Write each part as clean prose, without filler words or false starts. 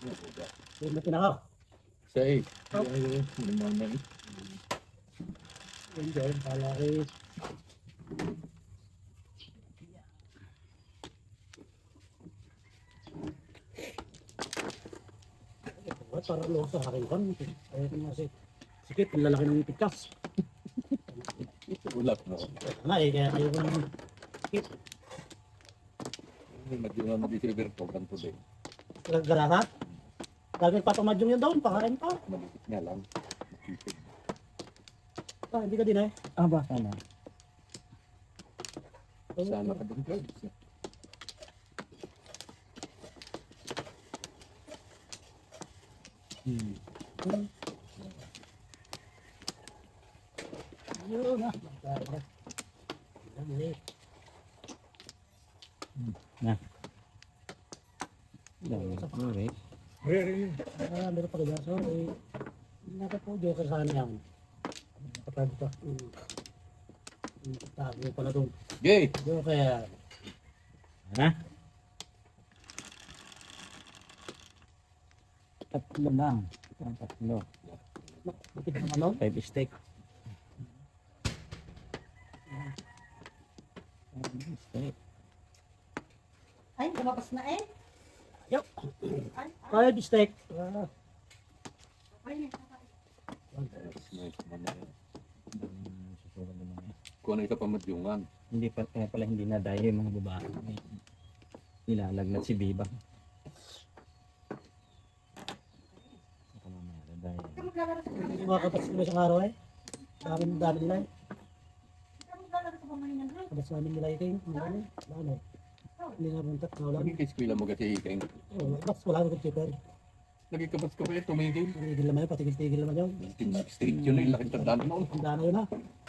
Yun na pinaka. Say, Oh. naman. Yun dyan, palaki. Parang lo sa akin kan. Ayun nga si sikit, ang lalaki ng pikas. Ulap mo. Nga eh, kaya kayo ko naman. Sikit, Madungan mo dito yung ganito din. garasa. Dahil patumadyong yun doon, pakain pa. Malikit nga lang. Makipid. Ah, hindi ka din eh. Ah, ba sana? Sana ka din, Cloud. Yun na. Dami. Ah, meron pa kaya. Sorry. Naka po, joker sana yan. Nakatago pa. Tago pala doon. Gay! Joker. Ha? Tatlo lang. Ang tatlo. Bakit naman ano? 5 steak. 5 steak. Ay, lumabas na eh. Yup. Ay, Kaya steak. Ah, ay, Nice naman na yan. Susukan naman eh. Kung ano ito pa madyungan. Hindi pa, kaya pala hindi na dahil yung mga babae. Ilalagnat si Biba. Saka mamaya dahil. ikaw maglalaro sa hindi mga kapatid ko isang araw eh. Dami nila eh. ikaw maglalaro sa pamahinan ha? Kapatid namin nila iking. Ano? Hindi na rin tatlo lang. Lagi kay eskwela mo kasi ikeng. Baks wala ko cheaper. Lagi kabas ka pa yun, tumigil. Tigil naman yun, patigil-tigil naman yun. 1968 yun eh, laking tandaan noon. Handa na yun ha.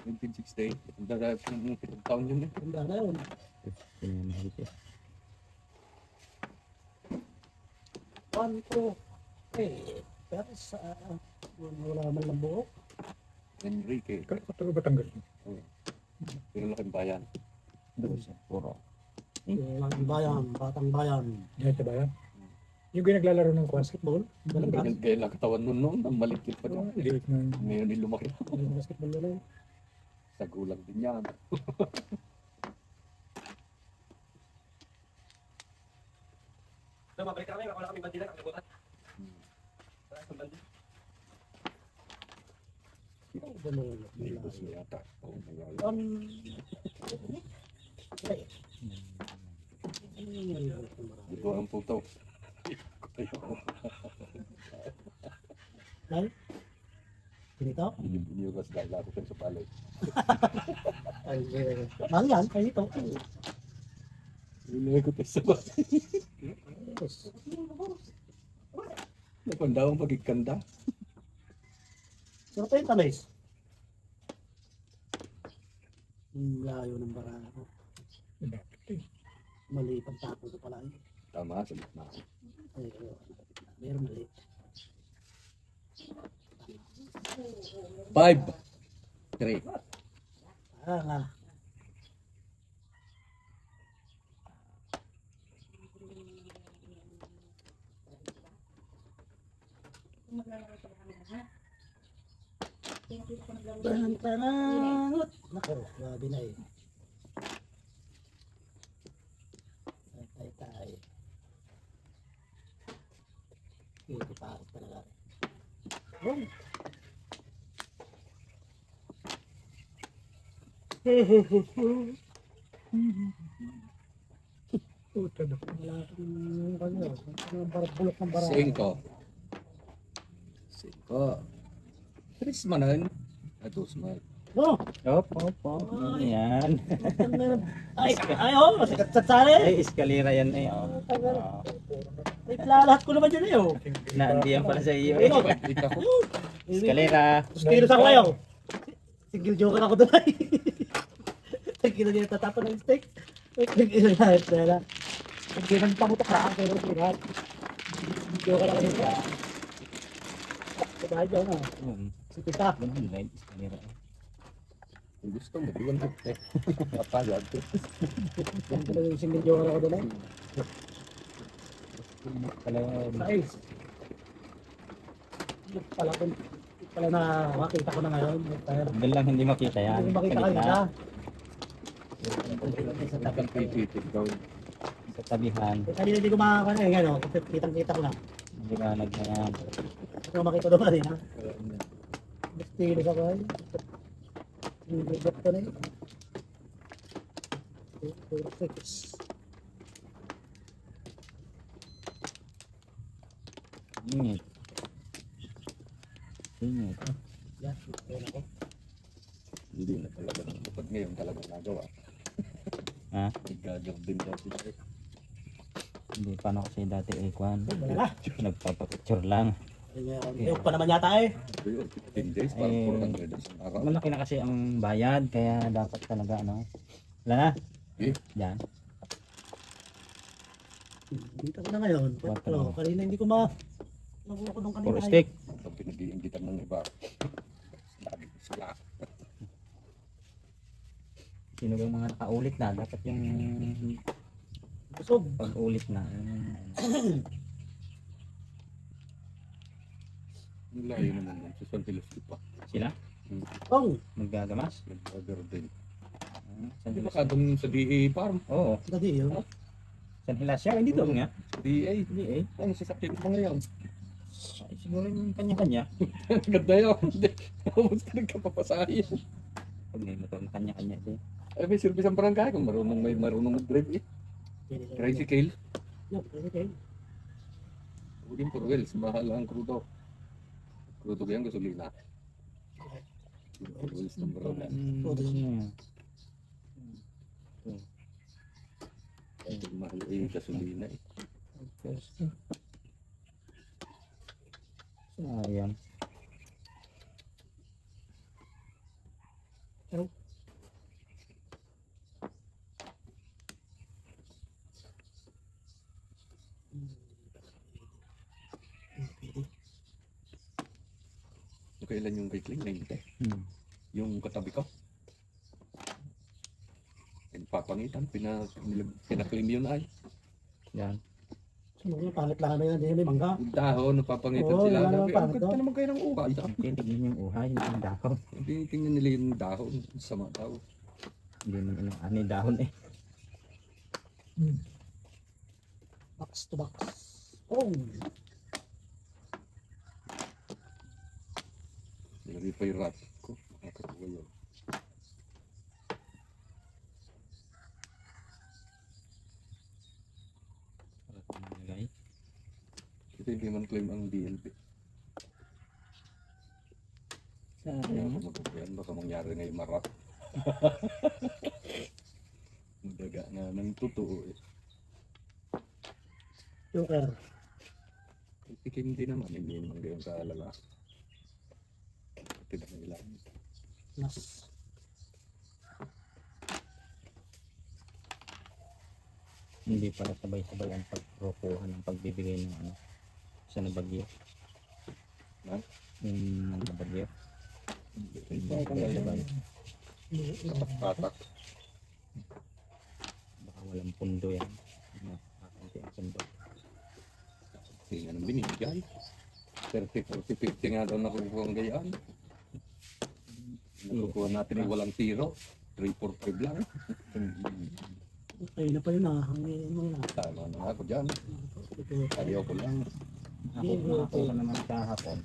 1968. Ang pitong taon yun eh. Handa na yun. Yun yung mahigit eh. 1, 2, 3. Pero sa... wala man lang buo. Enrique. Katuloy Batangas. Pero laking bayan. Doon siya. Puro. Ang bayan, batang bayan. Yan sa bayan. Yung naglalaro ng basketball. Ganyan kaya lang katawan nun noon, ang malikit pa Oh, dyan. liit na. Ngayon din lumaki. Yung basketball na lang. Sa gulang din yan. Mabalik kami, wala kami bandila, kalimutan. Nilibos mo yata. Oo, mayroon. Ito ang puto. Dahil? Ganito? Biniugas dahil ako sa palay. Mahal yan, kayo ito. Inuwi ko tayo sa palay. Napandawang pagkikanda. Sarap yung tamis. Ang layo ng barako. Mali pagtapo ko pala. Tama, sa gitna. Ay, meron mali. 5, 3. Ah, nga. Maglalaro sa pamahinan ha? Pinakita ko naglaro sa Tantanangot! Nako, grabe na eh. Tay. Hindi pa ako talaga. Oh! Puta na. Wala akong kanya. Bulok ng barako. 5. 3 manan. At 2 man. Oh! Opo. Yan. Ay, oh! Sikat sa tsari! Ay, eskalera yan eh. Oh. Ay, lahat ko naman yun eh, oh! Naandiyan pala sa iyo eh. Ika ko. Eskalera. Kilos ako kayo. Single joker ako doon ay. Single niya tatapon ng steak. Single na ito na. Hindi nang pamutok na ako pero single. Joker ako dito. Sabay dyan na. Si Tita. Eskalera. Kung gusto mo, diwan ko. Papayag. Single joker ako doon ay. Kala Size. Yung pala, yung pala na makita ko na ngayon. Doon lang hindi makita yan. Hindi makita Sa kayo gitna, na. Sa tabi. Pagpipitid daw. sa tabihan. Kanina hindi ko makakana eh, gano'n. Kitang-kita ko na. Liwanag na yan. Hindi ko makita doon pa rin, ha? Estilo sa bahay. Hindi ko na yun. 246. Ingit. Ingit. Yan, ayun ako. Hindi na talaga. Pag ngayon talaga nagawa. Ha? Nagagawa din dati. Hindi pa na kasi dati Kwan. Wala na. Nagpapapicture lang. Yung pa naman yata eh. 15 days, parang 400 isang araw. Malaki na kasi ang bayad, kaya dapat talaga ano. Wala na. Eh, Yan. Dito ko na ngayon. Pero kanina hindi ko nakuha ko nung kanina. Puro stick. ito pinag-iingitan ng iba. Lagi sila. Sino ba yung mga nakaulit na? Dapat yung Busog. pag-ulit na. Ang layo naman nun. Sa San Piloso pa. Sila? Kong. Maggagamas? Nag-brother din. San Hindi Hilas. ba kadong sa DA farm? Oo. Dati yun. San Hilas siya. Hindi doon nga. Sa DA. Hindi eh. Ano sasakyan mo ngayon? Ay, siguro yung kanya-kanya. Ganda yun. Tapos ka nagkapapasahin. Pag may motor ng kanya-kanya. Eh. Ay, may service ang barangay kung marunong mag-drive eh. Tricycle. Yung tricycle. Udin for wheels. Mahal ang crudo. Crudo ba yung gasolina? For wheels ng barangay. Mahal eh gasolina eh. Sayang. Kailan yung kay Kling na hindi? Yung katabi ko. Papangitan, pinaklim yun ay. Yan. Sino yung pangit lang na yan? Hindi may mangga. Yung dahon, napapangitan Oo, sila. wala naman Sabi, ang pangit ganda daw." naman kayo ng uhay. Tingnan yung uhay, yung dahon. Tingnan nila yung dahon. Sama daw. Hindi naman ano, ani dahon eh. Box to box. Oh. Nilagay pa yung rat ko. Nakatuwa yun. Ito hindi man claim ang DLB. Kaya ako mag-uwian, baka mangyari ngayon marap. Daga nga ng totoo eh. Joker. Tikim din naman, hindi naman gayon kaalala. Tignan nila. Nas. Hindi para sabay-sabay ang pagprokuhan ng pagbibigay ng ano sa nabagyo. Ha? Yung nabagyo. Sabay-sabay. Patak. Baka walang pundo yan. Kakanti ang pundo. Hindi nga nang binibigay. 30-40-50 nga daw nakukuha ang gayaan. Nakukuha natin yung walang tiro. 3-4-5 lang. Okay na pa yun ah. Hangin mo na. Tama na ako dyan. Ayaw ko lang. Ako naman kahapon.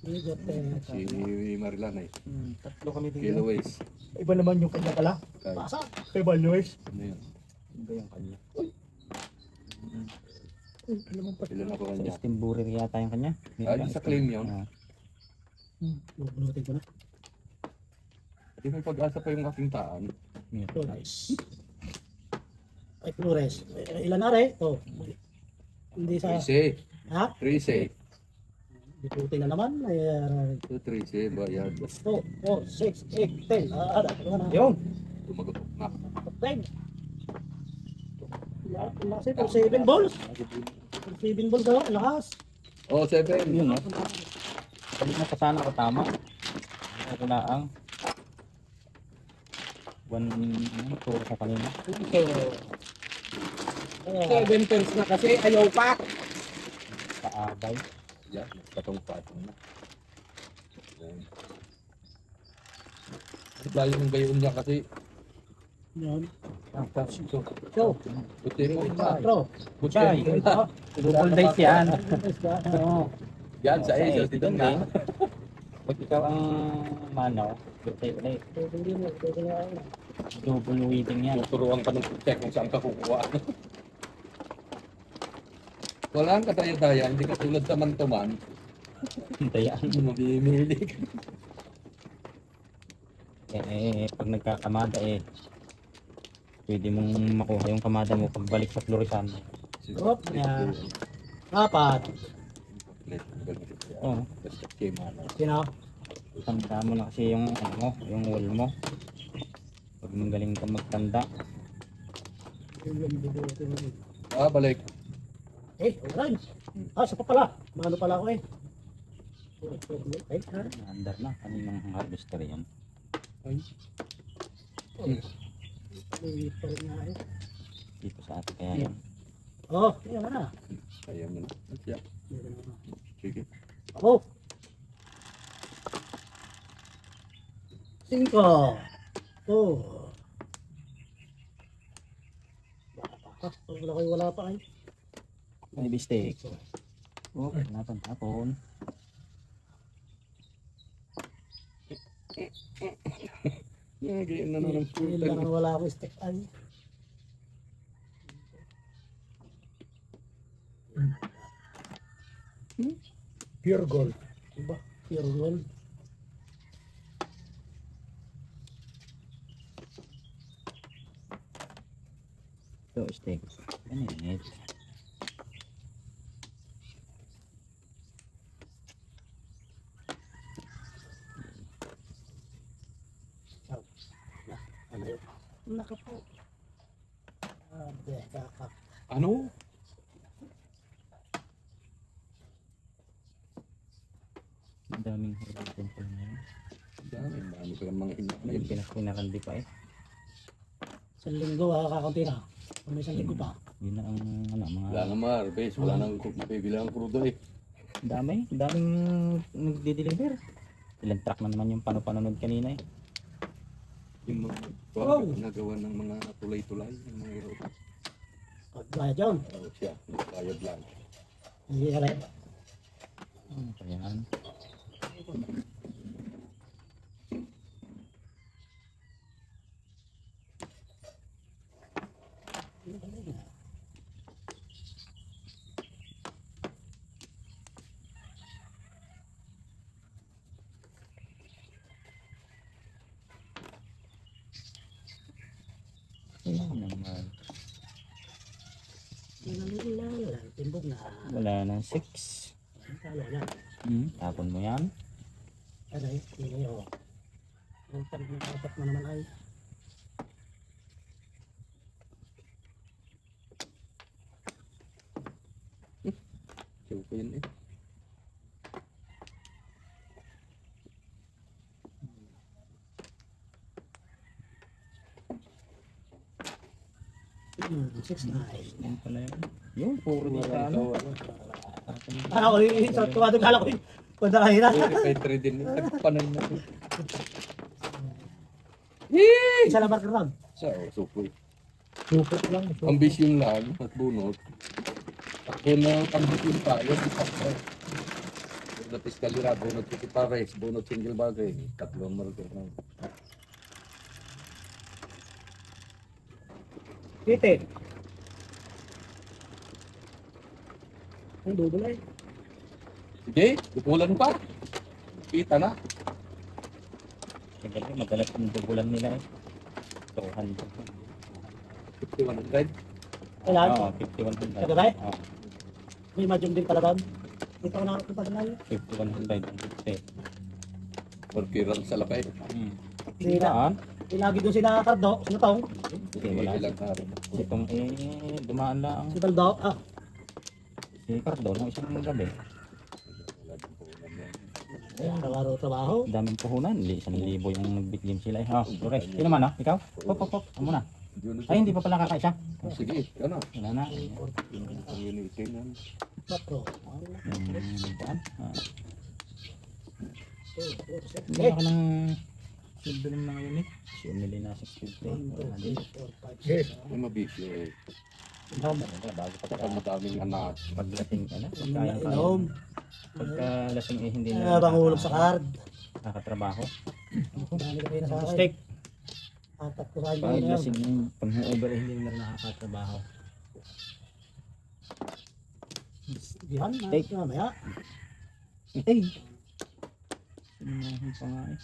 Si Marilan eh. Tatlo kami dito. Kiloways. Iba naman yung kanya pala. Kaya, Pasa. Kay Balnois. ano yun? Ano ba yung kanya? Ano mo pa? Ilan ako Sa kanya? Stimburir yata yung kanya. Yung sa claim yun. Ah, Bubunutin ko na. Hindi may pag-asa pa yung aking taan. yun. Flores. Ay, Flores. Ilan na rin? Oh. Hindi sa... 13. Ha? 13. Bunutin na naman. Ay, 13 bayad. 2, 4, 6, 8, 10. Dapat na. Yung! Tumagotok na. 10. Lakas eh. 7 balls. 7 balls daw. Lakas. Oh, 7. Yun no? Sabi na pa sana ako tama. Ito na ang 1 tour sa kanina. So, 7 pence na kasi ayaw pa. Kaabay. Yan, patong-patong na. Yan. Ang layo ng gayon niya kasi. Yan. Ito. So, Puti mo pa. 4. Puti Chay. mo pa. Double dice yan. Oo. Yan, sa isa. Dito na. Pag ikaw ang manaw, ulit. Double weighting yan. Tuturuan ka ng check kung saan ka kukuha. Wala ang kataya-taya, hindi ka tulad sa man-to-man. Tayaan. Mamimili ka. Pag nagkakamada pwede mong makuha yung kamada mo pagbalik sa Florisan. Hop, yan. 4. Oo. Basta kay mana. Sino? Tanda mo na kasi yung ano mo, yung wall mo. Pag magaling ka magtanda. Ah, balik. Alright. Sa pa pala. Mano pala ako eh. Ha? Andar na, kaninang harvester yan. Ay, Dito sa atin kaya yan. Yan na. kaya mo na. Siya. Sige. Ako. 5. Wala pa ay. May mistake. Oh, napon. Ganyan na ng Kailangan wala ako stick ay. Pure gold. Diba? Pure gold. So, steak. Ganit. Ano yun? Naka po. Kakak. Ano? Ang daming harvester pa ngayon. Dami ko ng mga hinak na Yung yun. pinakinakaldi pa Isang linggo, kakakunti na. Kung may isang linggo pa. Yun na ang ano, mga... Wala na ma-harvest. Wala nang mapibili ang krudo eh. Daming nagdi-deliver. Ilang truck na naman yung pano-panunod kanina Yung mga Wow. nagawa ng mga tulay-tulay. Yung mga hero. Pagbayad yun. Siya, nagbayad lang. Hindi ka rin. Ayan. Ayan naman. Timbog na. Wala na 6. Talo na. Tapon mo yan. Aray, hindi o. Ang pag-nakapat mo naman ay. Siya ko yun eh. Six nine. Yan pala yun. Yung puro di sa ano. Ano ko yung sa tuwado kala ko yung punta kanina. Kay 3 din. Nagpanay na. Isa lang marker lang. Sa sukoy. Supot lang. Ambisyon lang at bunot. Ako na ambisyon tayo. Bunot iskalira, bunot ikipares, bunot single bagay. Tatlong marker na. Kite. Ang double ay. Sige, dupulan pa. Kita na. Madalas yung dugulan nila 200. 5100. Kailan? Oo, 5100. Sa gabay? Oo, May majum din pala doon. Dito ko nakakita na yun. 5100 ang gusto. Markiran sa lapay. Hindi na. Saan? Lagi doon sila Cardo, sila Tong, Hindi, wala. Ilang araw. Itong dumaan lang si Baldo. si Cardo no isang gabi. Araw-araw trabaho. Daming puhunan. 1,000 yung nagbitlim sila eh. Okay. Sino man ikaw? Pop. Amo na. Ay, hindi pa pala kakaisa. Sige, ano? Wala na. Community na. 4. Buwan. Eight. Wala ka ng silbi naman na ngayon eh. Si Emily na 650. Wala din. Yes. May mabisyo eh. Bago pa Kapag madaming anak. paglasing ka na. Inom. Pagkalasing eh hindi Ah, na bangulog sa card. nakatrabaho. Dami ka na sa akin. Steak. Apat ko sa akin. Paglasing pang-over eh hindi na nakakatrabaho. Diyan, Steak. mamaya. Ay! Sinunahin pa nga eh.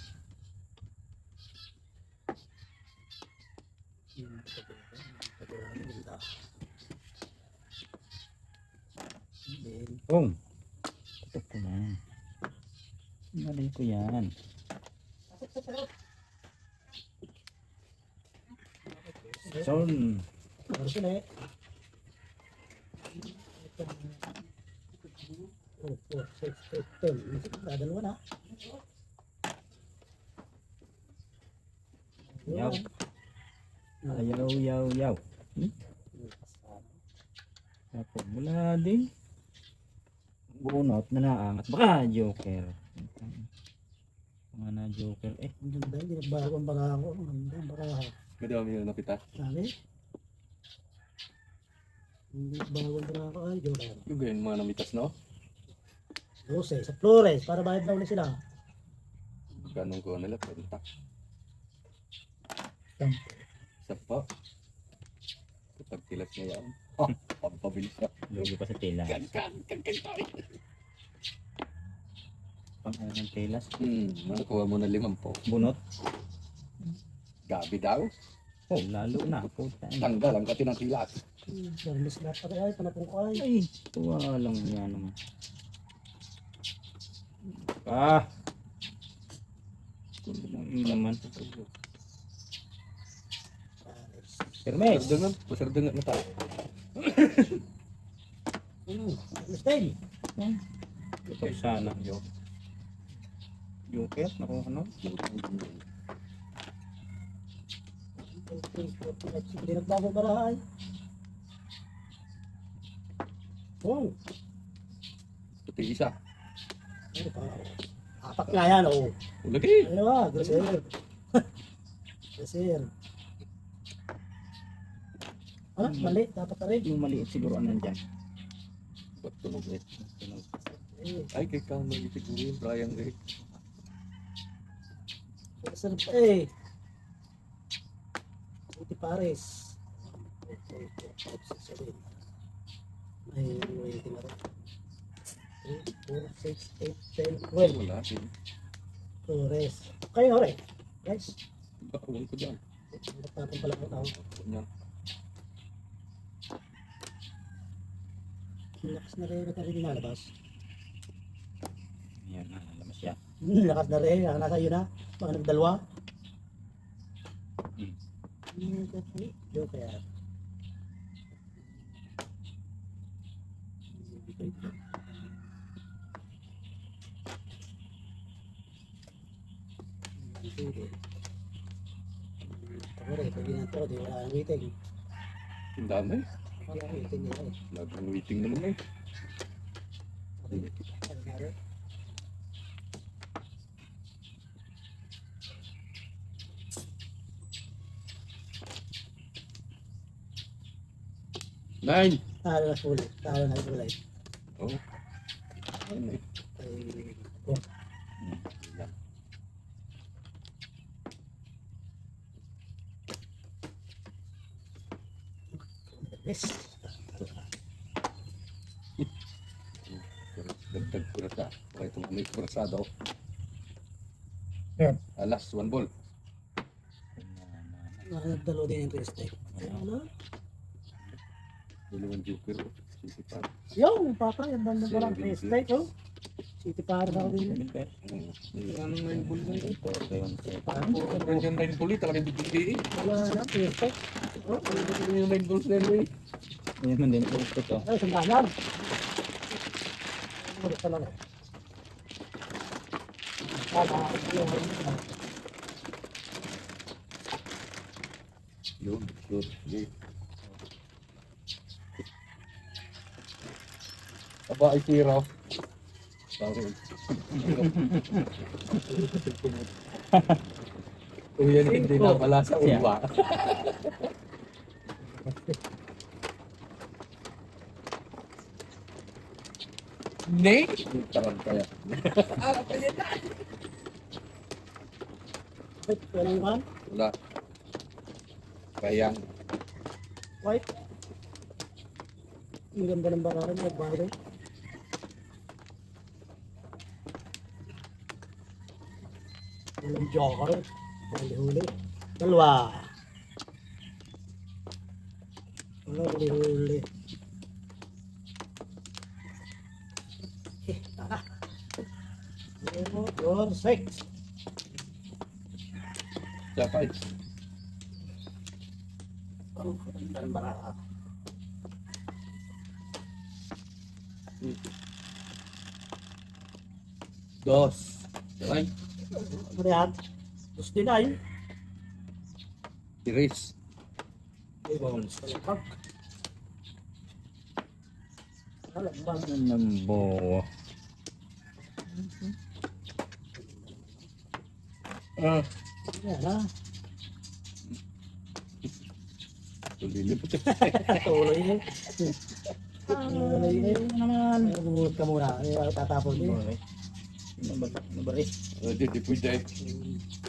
Kung! Tutok ko na. Mali ko yan. Son! Baru sila eh. Oh, 4, 6, 8, 10. Dalawa na. Yaw! Ayaw, yaw, yaw. Tapos mula din. Bunot na naangat. Baka joker. Mga na joker eh. Ang ganda, hindi nagbago ang baraha ko. Ang ganda ang baraha. Madami yung napita. Sabi? Hindi nagbago ang baraha ko. Ay, joker. Yung ganyan mga namitas, no? 12, sa Flores. Para bayad na ulit sila. Ganong ko nila, pwede ta. Sampo. Isa pa. Kapag tilas na yan. Ha! Pampabilis na. Lugi pa sa tela. Kan. Pang ano ng telas. Nakuha mo na 50. Bunot. Gabi daw. Oh, lalo na. Puta. Tanggal ang kati ng tilas. Service na pa rin. Ay, panapong ko ay. Ay, tuwa lang yan naman. Ah! Yun naman. Permes! Pasardangan na tayo. Stay. Ito sana. Joker? Naku, ano? Hindi nagbago ang baraha ay. Oh. Pati isa. Ano pa? Apat nga yan, oh. Ulagi. Ano ba? Grosser. Grosser. Ah, mali. Dapat na rin. Yung maliit siguro ano nandyan. Ba't tunog eh? Eh, Ay, kay Kang nag-isiguro yung Brian eh. grosser pa eh. Buti pares. 5, 6, 7. May waiting na rin. 3, 4, 6, 8, 10, 12. Wala. Flores. Kayo rin. Guys. Bakawal ko dyan. Tapon pala ko tao. Yan. Lakas na rin na rin nilalabas. Ayan na, nalamas siya. Lakas na rin. Nasa iyo na. Mga nagdalawa. Joker. Ako rin, pag ginagawa, di wala nang waiting. Ang dami. Wala nang waiting nila eh. Lagang waiting na naman eh. Ano nga rin? Nine! Talo na ulit. Talo na ulit. Oh. Ano eh? Ay, Yan. yes. Dagdag kurasa. Okay, itong may kurasado. Yan. Alas, 1 ball. Nakadalo din yung twist eh. Ano? Dalawang joker. Sisi pa. Yung papa, yung bandang parang twist eh. Oh. City para ako din. Seven pair. Ano na yung ball na yun? Ito, yun. Parang Nandiyan na yung ball eh. Talagang bibigay eh. wala na twist eh. Oh, Ano yung 9 balls na yun eh? Ayan man din. Ito. ay, sandalan. Ulit talaga. Yun, shoot. Okay. Aba, ay sira. Sorry. Kung yan hindi na pala sa uwa. Ne? Tarang kaya. Wait, wala naman. Wala. Kayang. White. Ang ganda ng barahan, nagbago. Walang joker. Huli-huli. Dalawa. Huli-huli. Tara. Your six. Sapay. Ang ganda ng barahan. Dos. Ay, Ano yan? Gusto din ay. tiris. Alam ba? Nambo. Ah. Yan ha. Tulilip. Tuloy mo. Tuloy naman. Bumulot ka muna. Tatapon mo. Nabari. Di pwede.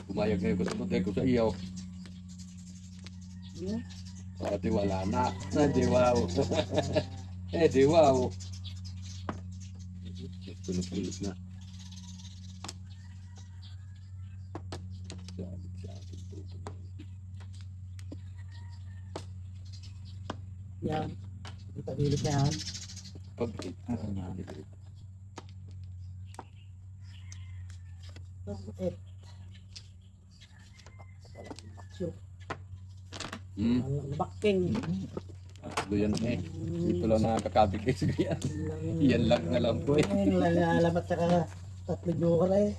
Pumayag ngayon ko sa ko sa iyaw. Di wala na. Di wow. Di wow. Tulog-tulog na. Yan. Ipagilip na yan. Pag Eh. Aksyon. Bakking. Yan eh. Dito lang nakakabig kayo sa yan. Yan lang na lang po eh. Alamat saka tatlo joker eh.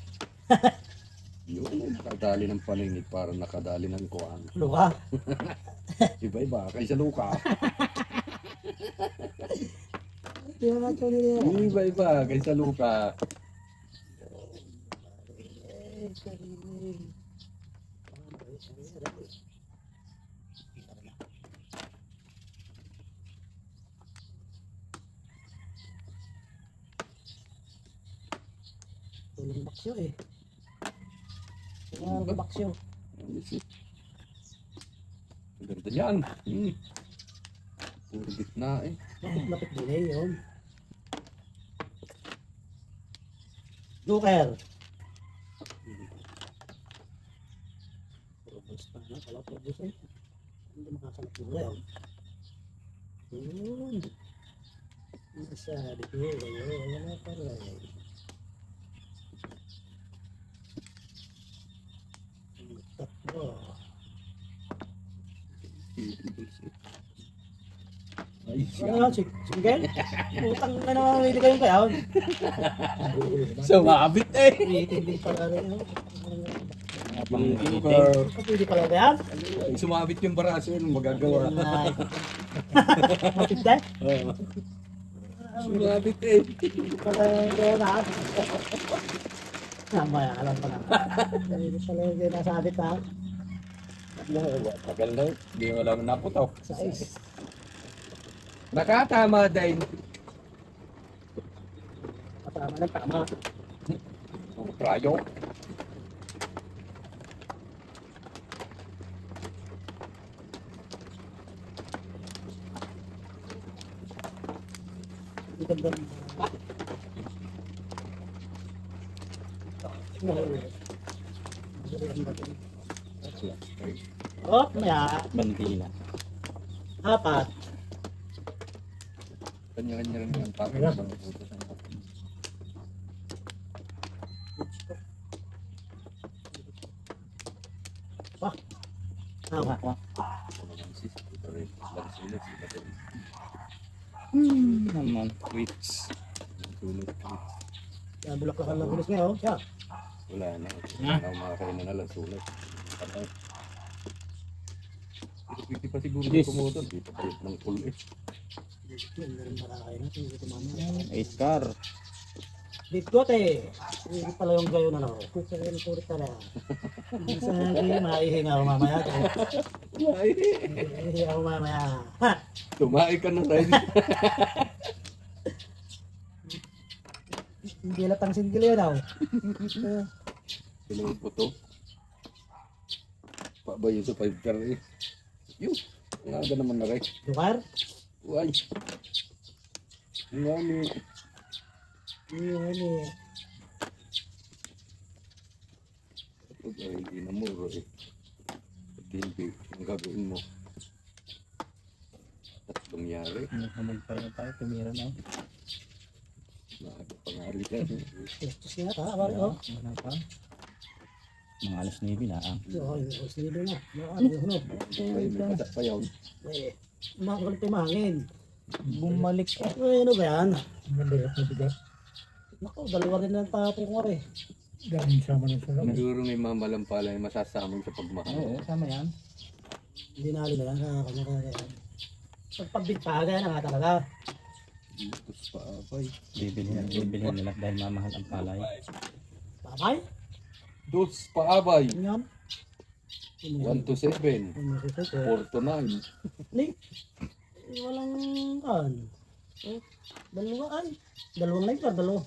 Yun, nakadali ng palingit para nakadali ng kuwan. Luka. Iba-iba, kaysa luka. Yan nga ito nila. Iba-iba, kaysa luka. Tulong baksyo eh. Tulong baksyo. Ang ganda yan. Puro gitna eh. Lapit din eh yun. Joker. Probos pa na. Kala probos eh. Hindi makakalap mo yan. Yun. Masabi ko. Wala pa rin. Tatlo. Ay, Ano yan? Single? Utang na naman. Hindi kayong kayaw. sumabit eh. Hindi pala rin. Abang Pwede pala ba yan? Sumabit yung baraso yun, magagawa. Matindi? Sumabit eh. Pala yung na. Tama yan, alam ko na. Hindi pala yung nasabit ha. Tagal na eh. Hindi mo lang naputaw. Size. Nakatama din. Tama na, tama. Prayo. Hindi ka ba? Oh, maya. bandila. Apat. Kanya-kanya rin yung tapos ng puto sa mga. Tama. Naman. Tweets. Yan, bulak ka lang bilis ngayon. Siya. Wala na. Wala na makakain na lang sulit. Patay. Pwede pa siguro Yes. kumutot. Dito kayo ng pool eh. Hindi rin makakain natin. Hindi ko mamaya. 8 car. Dito te. Hindi pala yung gayon ano. Kukurin ko rin tala. Sabi, maihinga ako mamaya. Maihinga ako mamaya. Ha! Tumae ka na tayo. Hindi latang singgil yun ako. Kailangan po to. Pabayo sa 5 car eh. Yun. Nga naman na rin. Dukar? Uy. Nga ni. Ano? Pag ay hindi na muro eh. Pag hindi, ang gagawin mo. Tatlong yari. Hamog pa rin tayo. Tumira na. Nakakapangali ka. Testos nga ta. Abari ko. Wala pa. Mga alas 9 na. Yung sinido na. Ano yung hunod? Ay, may pasak pa yun. Eh, makakulit yung mahangin. Bumalik ka. Ay, ano ba yan? Ang ganda rin na bigat. Naku, dalawa rin ang tapong ko rin. Daming sama ng sarap. Siguro may mamalampala yung masasamang sa pagmahal. Oo, sama yan. Hindi na alin na lang. Kanya-kanya. Pagpagbigpaga na nga talaga. Diyos pa abay. Bibilhin nila dahil mamahal ang palay. Babay? Diyos pa abay. Ano yan? 1 to 7. 4 to 9. Ni? Walang kan. Dalawa ay. Dalawang live ka, dalawa.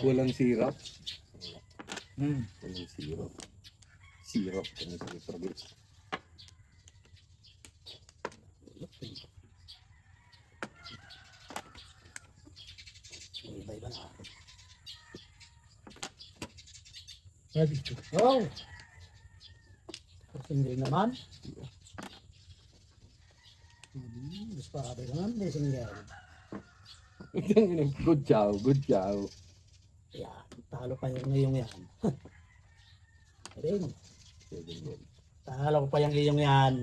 Walang sirap. Hmm. Walang sirap. Sirap. Kami sa service. Iba-iba na. Pwede ito. Oh! Single naman. Gusto pa abay naman. Hindi single. Good job. Good job. Yan. Talo pa yung ngayong yan. Rin. Talo ko pa yung ngayong yan.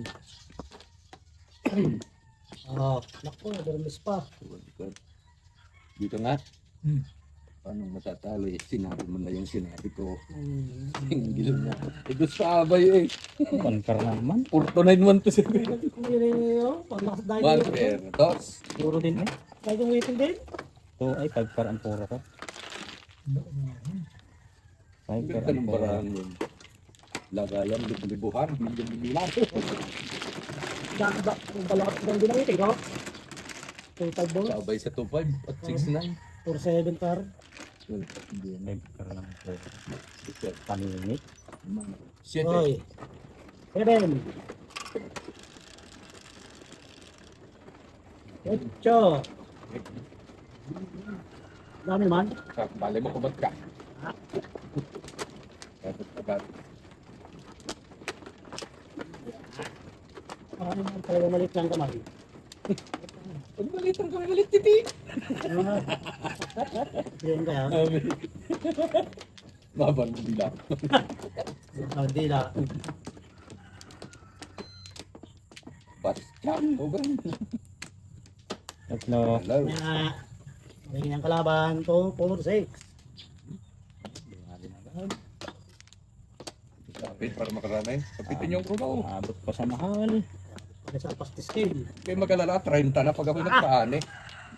Oh, naku, dermis pa. Dito nga. Hmm. Paano matatalo eh? Sinabi mo na yung sinabi ko. Hmm. Tingin mo. Eh, gusto abay eh. 1 car na naman. 4 to 9, 1 to 7. Pag nakasdahil One dito. pair. Dos. Puro din eh. Dahil yung waiting din. 2 ay 5 car ang puro ko. 5 car Ganda ang ng puro. paraan yun. Lagayan, libuhan, bilyan-bilyan. Ang balakat ko din ang waiting ko. 2-5 ball. Sabay sa 2-5 at 6-9. 4-7 car. 5 car lang po. Paninit. 7. Oy. 7. 8. Dami naman. Bale mo kubat ka. Dapat agad. Ano naman talagang maliit lang kamay. Pag malitan ka, malit titi. Yun kaya. Maban mo bila. Hindi lang. Basta. O ba? Tatlo. Hello. Kaya, may ang kalaban, 2, 4, 6. Kapit para makarami. Kapitin yung krudo. Abot pa sa mahal. May sa pastis scale. Kaya magalala, 30 na pag kami nagpaan eh.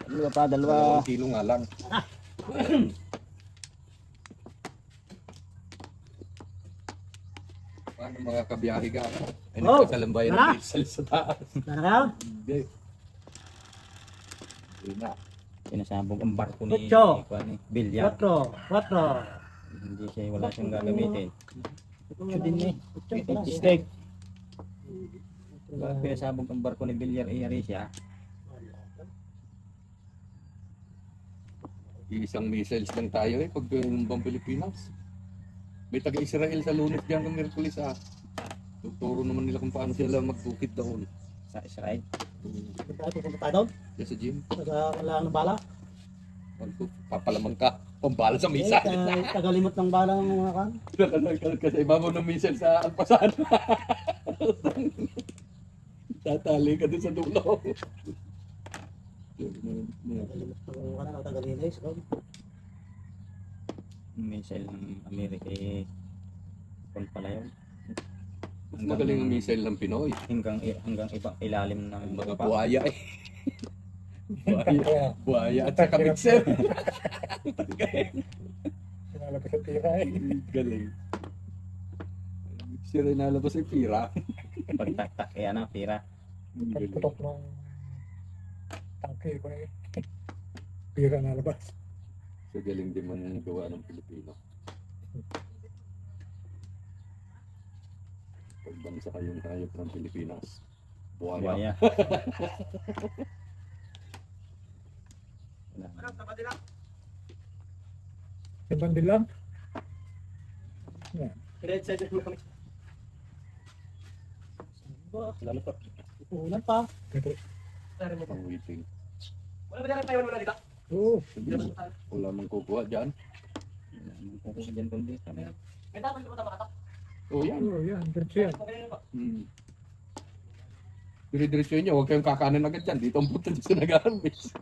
Dalawa pa, dalawa. 2 kilo nga lang. Paano mga kabiyahe ka? Ay, Oh, nagkakalambayan tara. ng diesel sa taas. Ano ka? Hindi. Hindi na. Pinasabog ang barko ni Ocho. Bilya. 4. Hindi siya, wala siyang gagamitin. Ito din eh. Steak. Pinasabog ang barko ni Bilyar Arisha. Isang missiles lang tayo eh pag numbang Pilipinas. May taga-Israel sa Lunes dyan ng Merkulis ah. Tuturo naman nila kung paano sila magbukid doon. Sa Israel. Pupunta tayo doon. Yan sa gym. Kailangan ng bala. Papalamang ka. Pambala sa misa. Tagalimot ng bala ng mga kan. Nakalagkal ka sa ibabaw ng missile sa alpasan. Tatali ka doon sa dulo. Tagalimot ng kan. Tagalinis. Missile ng Amerika eh. Kung pala yun. Magaling ang missile ng Pinoy. hanggang ibang ilalim ng Mga baba. buhaya eh. Buhaya at saka mixer. Sinalabas sa tira eh. Galing. Mixer ay nalabas ay pira. Pagtaktak, pira. Pagputok ng tangke ko eh. Pira na labas. So galing din man ang gawa ng Pilipino. Pagbansa kayong hayop ng Pilipinas. Buhaya. Buhaya. Yung bandil lang. Red side mo kami. Lalo pa. Ulan pa. Ito. Ang waiting. Wala ba dyan tayo wala dito? Oo. Wala mang kukuha dyan. Kung dyan kundi. May dapat ko tama ka. Oh yan. Oo, yan. Diretso yan. Dire-diretso nyo, huwag kayong kakanan agad dyan. Dito ang punta dyan sa nag-harvest.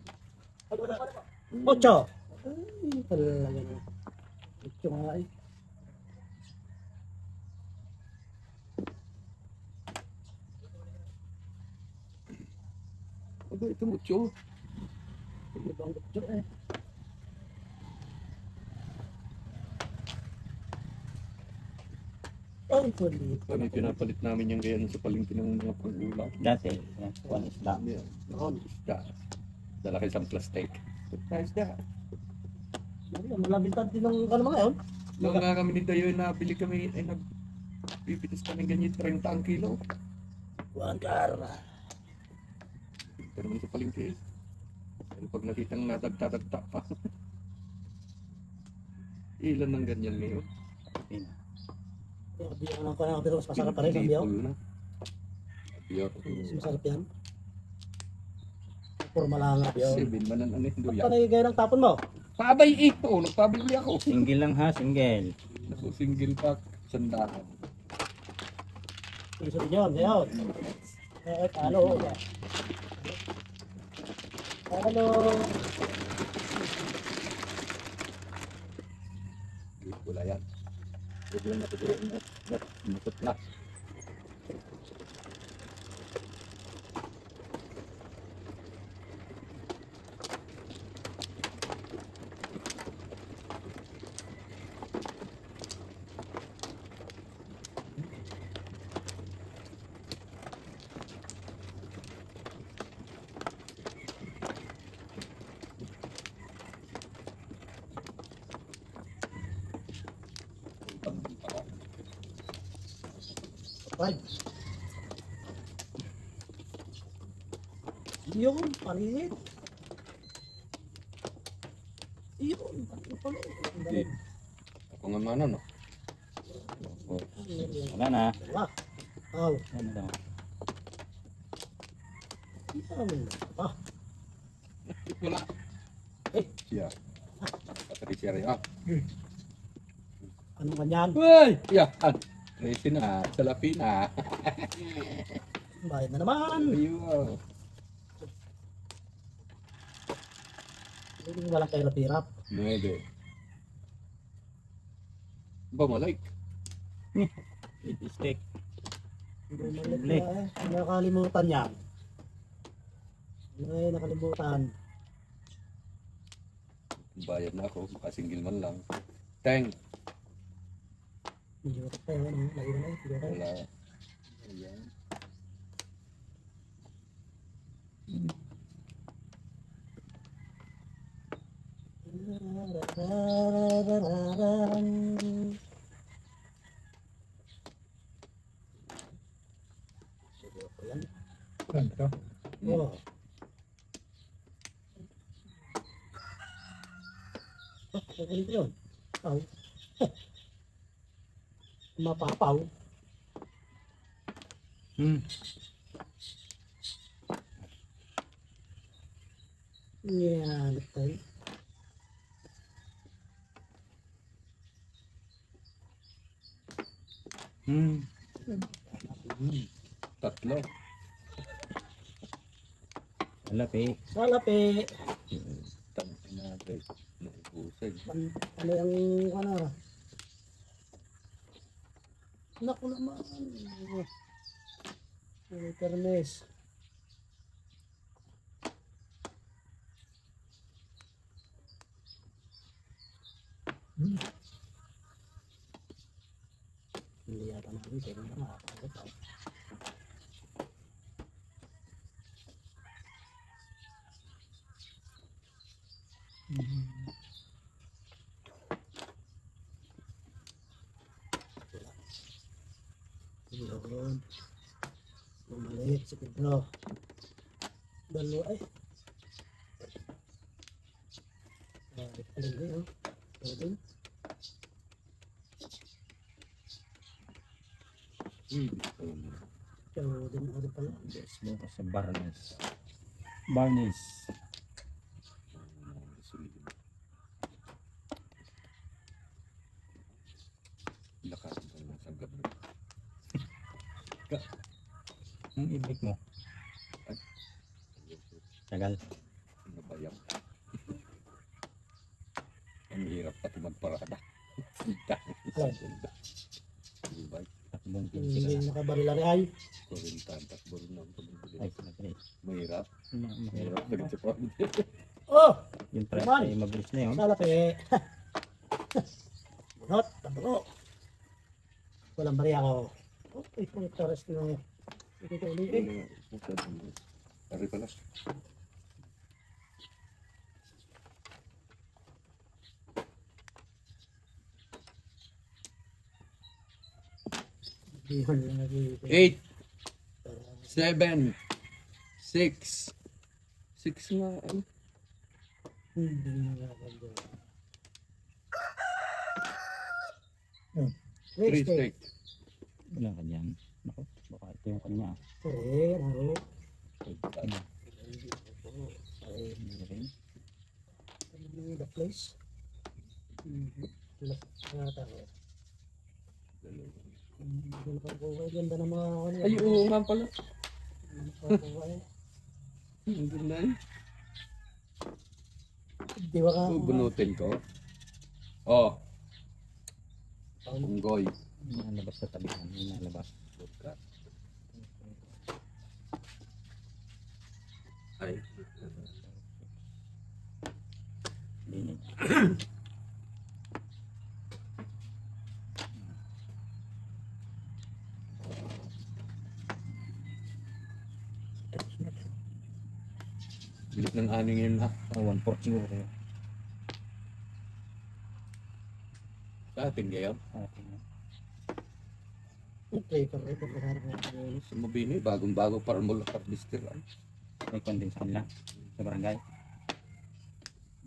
Ocho. Ay, talaga na. Ocho nga eh. Aba, ito mucho. Ibang ocho eh. Ay, kulit. Kami pinapalit namin yung ganyan sa palengke ng mga pag-ulam. Dati, one is lang. Yan. Isda. Dala kayo sa plastic. Surprise da. Malabintad din ng ano mga yun. Nung nga kami ni Dayo, nabili kami, ay nagpipitas kami ganyan 30 ang kilo. Buwan kara. Pero naman sa palengke. Pero pag nakitang nadagta-dagta pa. Ilan ng ganyan ngayon? Biyak lang ko na pero mas masarap pa rin ang biyak. Full na. Biyak. Mas masarap yan. Forma lang ang biyak. 7 man ang ano yung duyan. Panay gaya ng tapon mo. Pabay ito, nagpabili ako. Single lang ha, single. Naku, single pack, sandahan. Gusto din yun, yun. Ano? Ano? Wala yan. Huwag lang natutuloy na. Mutot na. Right. Yun, palit. Yun, palit. Hindi. Ako nga man ano. Wala na. Wala. Oh, Ano daw? yan. Ah, Wala. Eh. Siya. Patari siya rin. Ah. anong kanyan? Uy! Yan. Resin na. Salapi na. Bayad na naman. Ayun. Hindi walang kahirap-hirap. 9. Ba malike? Eat steak. Hindi Uli. nakalimutan yan. Ay, nakalimutan. Bayad na ako. Single man lang. Teng. Medyo tayo, ano, lagi na eh. Medyo tayo. Wala. Ayan. Yan, ito. Oh. Oh, kukulit yun. Paw. Mapapaw. Yan, tayo. Tatlo. Alapi. Salapi. Tanti na guys. Naubusay. Ano yung, ano, Naku naman. Termes. Hindi yata namin. Kaya naman nakakagod. Yun. Bumalik si Pedro. Dalawa ay. Balik pa rin kayo. Pwede. Pwede na rin pala. Yes, bukas sa Barnes. Barnes. Lakas ng sagad. Ang ibig mo. Tagal. Nabayang. Ang hirap pati magparada. Diba? Takbong Hindi pinsi nakabarila rin ay. Kurintan, takbo rin ang pagbibilis. ay sinagre. Mahirap. Mahirap. Mahirap. Nagtsapag. Oh! Yung price Naman. ay mabilis na yun. Salaki. Bunot. Taburo. Walang bariya ko. Okay, kung taras na ito ko ulit. Tari pala. Bihon lang lagi. 8, 7, 6. 6 nga. Ano? Hindi na nakagod. 3 steak. Wala ka dyan. Naku, baka ito yung kanya. Kore, ano? Hindi rin. The place. Nata ko. Ganda ng mga ano. Ay, oo nga pala. Nakakuha. Ang ganda eh. Di ba ka? Bubunutin ko. Oh. Unggoy. Nalabas sa tabihan. Nalabas. Ay. Linig. Bilis ng aning yun ha. Oh, 1/4 siguro kayo. Sa atin ngayon. Ating Okay, ito ko. Sa Mabini, bagong-bago para mula harvester. may condense kanila sa barangay.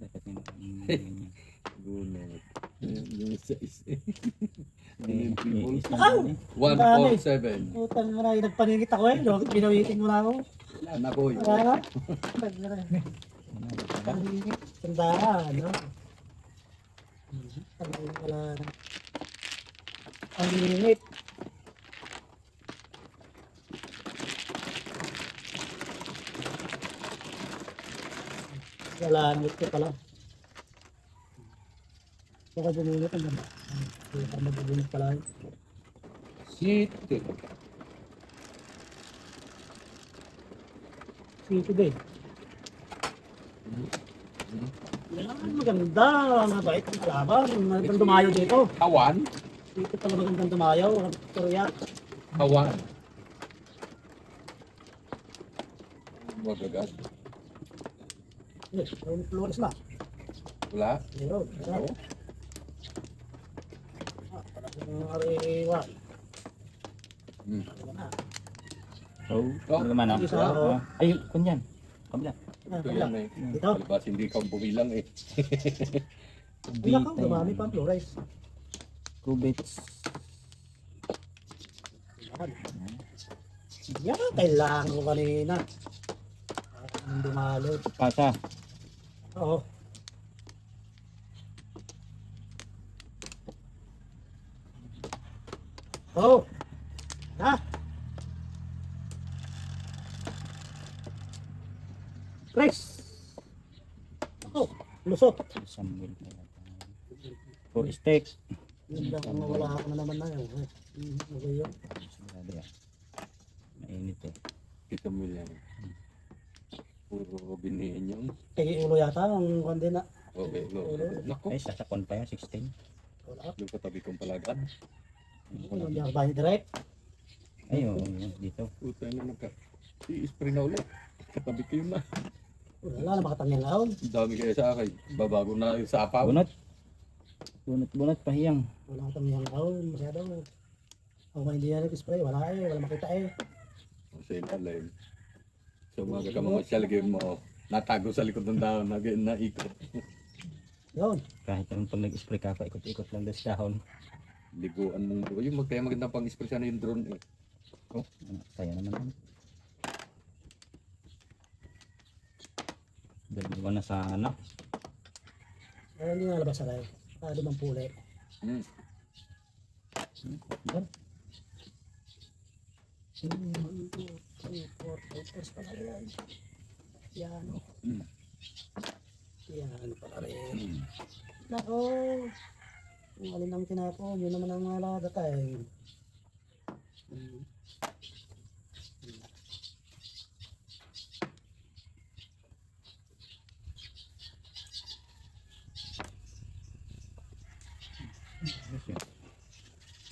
Dapat yung Gunot. Yung sa is. Aw! 147. Putang mo na, nagpaningit ako eh. Binawitin mo na ako. Anak ko. Wala na. Paningit. Tandaan, no? Paningit wala na. Paningit. Galanit ko pala. Baka bumulot ang ganda. Baka magbubulot pala. Sit. Sito din. Yan, maganda. Mabait ang kalaban. Magandang dumayo dito. Kawan. Dito pala magandang dumayo. Victoria. Kawan. Magagad. Yes, Flores na. Wala. Meron. Oo. Ariwa. Hmm. Wala na. oh, Oh, ano naman isa, oh. oh. Ay, kunyan. Kabila. Ah, Ito wala. yan eh. Dito. Alibas hindi ka bumilang eh. Wala ka. Dumami pa ang Flores. Cubits. Yan. Kailangan ko kanina. Ang dumalo. Pasa. Oo. Oh. Ha? Chris. Oh, lusot. Samuel. For steak. Yun lang, kung wala ako na naman na yun. Okay yun. Sigurado yan. Mainit eh. Kita mo yan. Puro binihin yung. Kaya ulo yata, ang kundi na. Okay, no. Naku, Ay, sasakon pa yun, 16. Wala. yung katabi kong palagan. Hindi ako bahay direct. Ay, oo, dito. Puta na i-spray na ulit. Katabi ko yun na. Wala na makatangyan laon. Ang dami kaya sa akin. Babago na yung sapaw. Bunot. Bunot, pahiyang. Wala katangyan laon. Masyado. Ako hindi yan spray. Wala eh. Wala makita eh. Sa ilalim. So mga kamamasyal game mo. Natago sa likod ng dahon. Naikot. Yun. Kahit naman pag nag-spray ka, ikot-ikot lang doon sa dahon. Liguan mong buo. Yung kaya magandang pang-spray sana yung drone eh. Oh, kaya naman. Dalawa na sana. Kaya hindi nga labas alay. Limang puli. Hmm. Yan. 1, 2, 3, 4, 5 hours pala yan. Yan. Hmm. Yan pala rin. Nako. Ang alin ang tinapon. Yun naman ang alada tayo.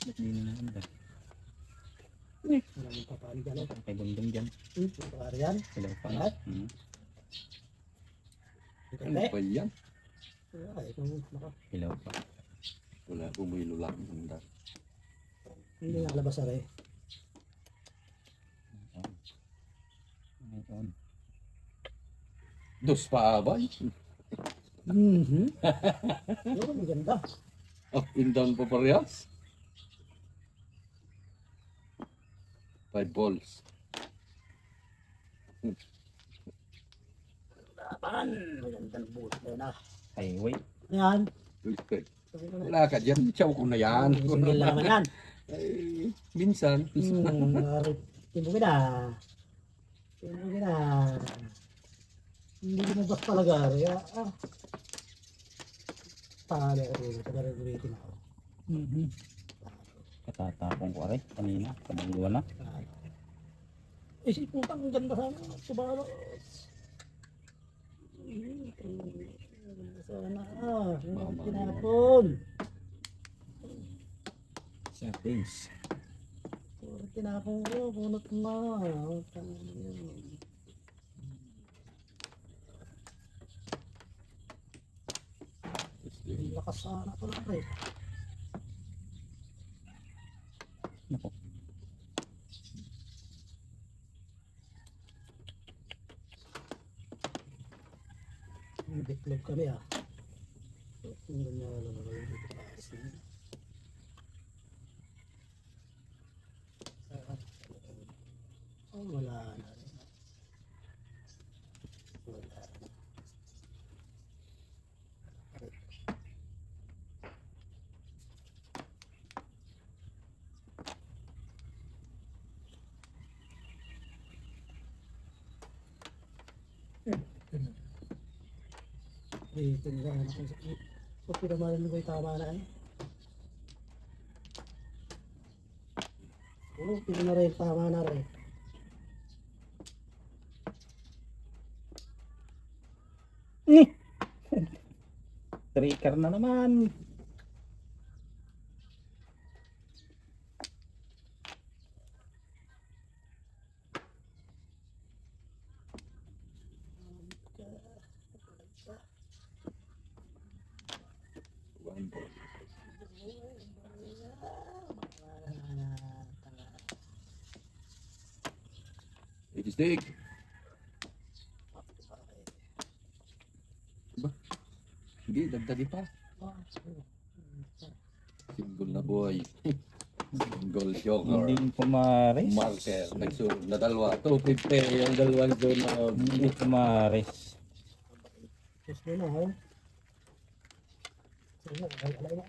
Ba't di na naman ba? Wala nang papaan dyan. Kay Dungdung dyan. Papaan yan. Hello pa. Lahat? Hmm. Ano ba yan? Ay, kung naka. Hello pa. Wala, bumilo lang. Handa. Hindi nga labas alay. Ngayon. Dos pa abay. Mhm. Yun, ang ganda. Up and down pa parehas. 5 balls. Laban. Magandang bulat na yun ah. Highway. Yan. Okay. Wala ka dyan. Chow ko na yan. Single na naman yan. Ay, minsan. Timbugin na. Timbugin na. Hindi lumabas talaga. Kaya, talo ko rin. Taga-regulating ako. Katatapong ko rin. Kanina. Kabangluwa na. Isip mo ang ganda sana. Subalos. Sana. Tinapon. Settings. Tinapon ko. Bunot na. Lakas sana ko lang eh. Naku. Bitlog kami ah. Hindi niya alam ako yung dito taas na. Oh, wala na rin. Wala na. Dito nila anak ko sa pag pinamalan ko yung tama na eh. Oo, pinamara yung tama na rin. Trigger na naman. One ball. It is big. Ba? Hindi, dagdagi pa. Single na boy. Single joker. Hindi pumares. Marker. Nagsunod na dalawa. 250 yung dalawang sunod. Hindi pumares. Gusto na oh. Sige, alay na.